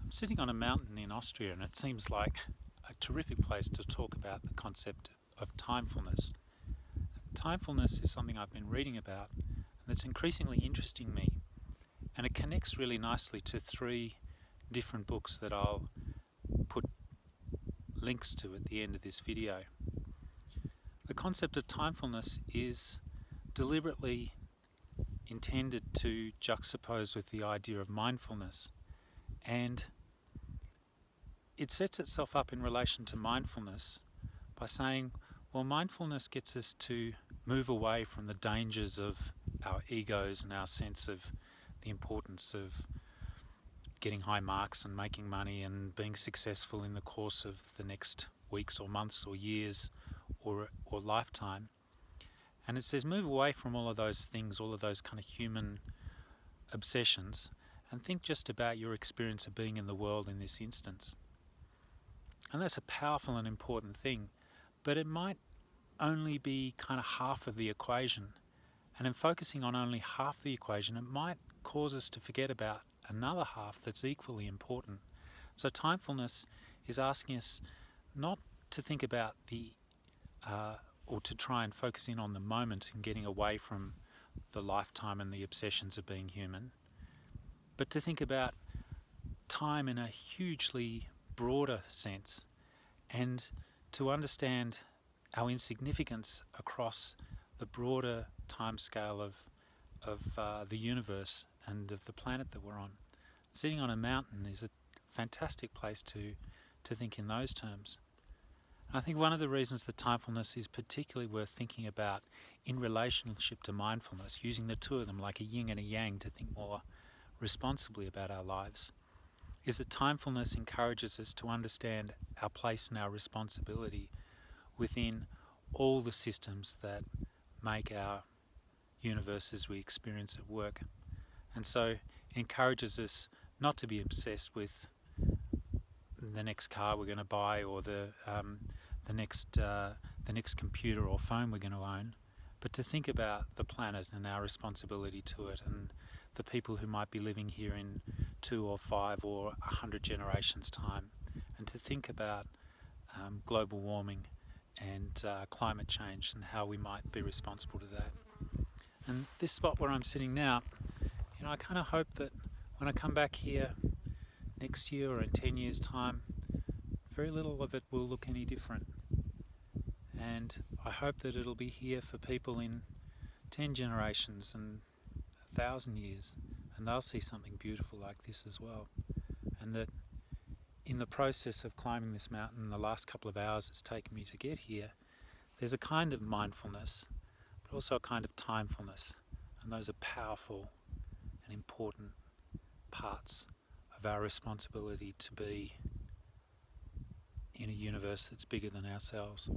I'm sitting on a mountain in Austria, and it seems like a terrific place to talk about the concept of timefulness. Timefulness is something I've been reading about and that's increasingly interesting me, and it connects really nicely to three different books that I'll put links to at the end of this video. The concept of timefulness is deliberately intended to juxtapose with the idea of mindfulness, and it sets itself up in relation to mindfulness by saying, well, mindfulness gets us to move away from the dangers of our egos and our sense of the importance of getting high marks and making money and being successful in the course of the next weeks or months or years or lifetime. And it says move away from all of those things, all of those kind of human obsessions, and think just about your experience of being in the world in this instance. And that's a powerful and important thing, but it might only be kind of half of the equation. And in focusing on only half the equation, it might cause us to forget about another half that's equally important. So timefulness is asking us not to think about or to try and focus in on the moment and getting away from the lifetime and the obsessions of being human, but to think about time in a hugely broader sense, and to understand our insignificance across the broader timescale of the universe and of the planet that we're on. Sitting on a mountain is a fantastic place to think in those terms. And I think one of the reasons that timefulness is particularly worth thinking about in relationship to mindfulness, using the two of them like a yin and a yang to think more responsibly about our lives, is that timefulness encourages us to understand our place and our responsibility within all the systems that make our universe as we experience it work. And so it encourages us not to be obsessed with the next car we're going to buy or the next computer or phone we're going to own, but to think about the planet and our responsibility to it, and the people who might be living here in 2 or 5 or 100 generations' time, and to think about global warming and climate change and how we might be responsible to that. And this spot where I'm sitting now, I kind of hope that when I come back here next year or in 10 years' time, very little of it will look any different. And I hope that it'll be here for people in 10 generations and 1,000 years, and they'll see something beautiful like this as well. And that in the process of climbing this mountain, the last couple of hours it's taken me to get here, there's a kind of mindfulness, but also a kind of timefulness. And those are powerful and important parts of our responsibility to be in a universe that's bigger than ourselves.